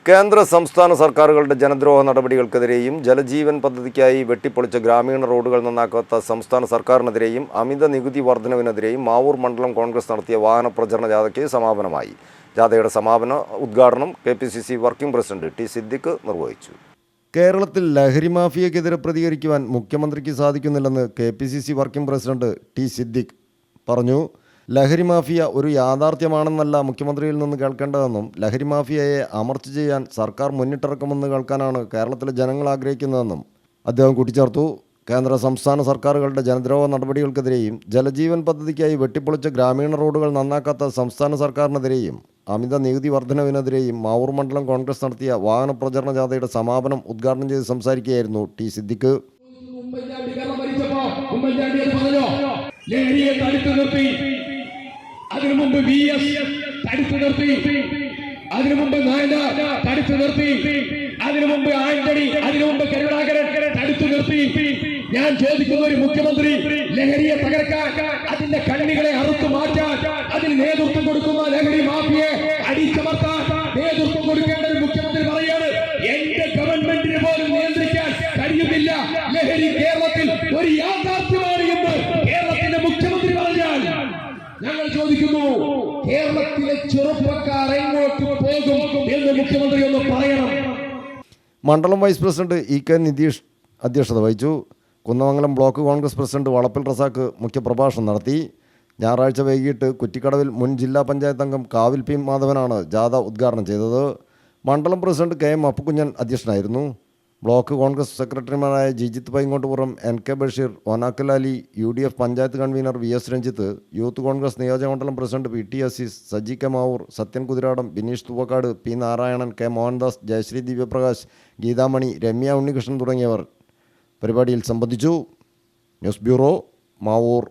കേന്ദ്ര സംസ്ഥാന സർക്കാരുകളുടെ ജനദ്രോഹ നടപടികൾക്കെതിരെയും ജലജീവൻ പദ്ധതിക്കായി വെട്ടിപ്പൊളിച്ച ഗ്രാമീണ റോഡുകൾ നന്നാക്കാത്ത സംസ്ഥാന സർക്കാരിനെതിരെയും അമിത നികുതി വർധനവിനെതിരെയും മാവൂർ മണ്ഡലം കോൺഗ്രസ് നടത്തിയ വാഹന പ്രചരണ ജാഥയ്ക്ക് സമാപനമായി. ജാഥയുടെ സമാപന ഉദ്ഘാടനം KPCC working president T Siddique നിർവഹിച്ചു. കേരളത്തിൽ ലഹരി മാഫിയക്കെതിരെ പ്രതികരിക്കുവാൻ മുഖ്യമന്ത്രിക്ക് സാധിക്കുന്നില്ലെന്ന് KPCC working president T Siddique പറഞ്ഞു. ലഹരി മാഫിയ ഒരു യാഥാർത്ഥ്യമാണെന്നല്ല മുഖ്യമന്ത്രിയിൽ നിന്ന് കേൾക്കേണ്ടതെന്നും ലഹരി മാഫിയയെ അമർച്ച ചെയ്യാൻ സർക്കാർ മുന്നിട്ടിറക്കുമെന്ന് കേൾക്കാനാണ് കേരളത്തിലെ ജനങ്ങൾ ആഗ്രഹിക്കുന്നതെന്നും അദ്ദേഹം കൂട്ടിച്ചേർത്തു. കേന്ദ്ര സംസ്ഥാന സർക്കാരുകളുടെ ജനദ്രോഹ നടപടികൾക്കെതിരെയും ജലജീവൻ പദ്ധതിക്കായി വെട്ടിപ്പൊളിച്ച ഗ്രാമീണ റോഡുകൾ നന്നാക്കാത്ത സംസ്ഥാന സർക്കാരിനെതിരെയും അമിത നികുതി വർധനവിനെതിരെയും മാവൂർ മണ്ഡലം കോൺഗ്രസ് നടത്തിയ വാഹന പ്രചരണ ജാഥയുടെ സമാപനം ഉദ്ഘാടനം ചെയ്ത് സംസാരിക്കുകയായിരുന്നു ടി സിദ്ദിഖ്. അതിനു മുമ്പ് VS തടുത്തു നിർത്തി, അതിനു മുമ്പ് നായനാർ തടുത്തു നിർത്തി, അതിനു മുമ്പ് ആന്റണി, അതിനു മുമ്പ് കരുണാകരൻ തടുത്തു നിർത്തി. ഞാൻ ചോദിക്കുന്ന ഒരു മുഖ്യമന്ത്രി ലഹരിയെ തകർക്കാൻ, അതിന്റെ കണ്ണികളെ അറുത്തു മാറ്റാൻ, അതിന് നേതൃത്വം കൊടുക്കുന്ന ലഹരി മാഫിയെ അടിച്ചമർത്താൻ നേതൃത്വം കൊടുക്കേണ്ട ഒരു മുഖ്യമന്ത്രി പറയാണ് എന്റെ ഗവൺമെന്റിന് പോലും നിയന്ത്രിക്കാൻ കഴിയുന്നില്ല. ലഹരി കേരളത്തിൽ ഒരു യാഥാർത്ഥ്യമാണ് എന്ന് കേരളത്തിന്റെ മുഖ്യമന്ത്രി പറഞ്ഞാൽ ഞങ്ങൾ ചോദിക്കുന്നു, കേരളത്തിലെ ചെറുപ്പക്കാർ എങ്ങോട്ട് പോകും എന്ന് മുഖ്യമന്ത്രി ഒന്ന് പറയണം. മണ്ഡലം വൈസ് പ്രസിഡന്റ് EK നിതീഷ് അധ്യക്ഷത വഹിച്ചു. കുന്നമംഗലം ബ്ലോക്ക് കോൺഗ്രസ് പ്രസിഡന്റ് വളപ്പിൽ റസാഖ് മുഖ്യപ്രഭാഷണം നടത്തി. ഞായറാഴ്ച വൈകിട്ട് കുറ്റിക്കടവിൽ മുൻ ജില്ലാ പഞ്ചായത്ത് അംഗം കാവിൽ P മാധവനാണ് ജാഥ ഉദ്ഘാടനം ചെയ്തത്. മണ്ഡലം പ്രസിഡന്റ് KM അപ്പുക്കുഞ്ഞൻ അധ്യക്ഷനായിരുന്നു. ബ്ലോക്ക് കോൺഗ്രസ് സെക്രട്ടറിമാരായ Jijith Paingottupuram, NK Basheer, Onakkal Ali, UDF panchayat convener VS Ranjith, youth Congress നിയോജകമണ്ഡലം president PT Azeez, Saji K Mavoor, Sathyan Kuthiradam, Bineesh Thoovakkad, P Narayanan, K Mohandas, Jayasree Divyaprakash, Geethamani, Ramya Unnikrishnan തുടങ്ങിയവർ പരിപാടിയിൽ സംബന്ധിച്ചു. News bureau, Mavoor.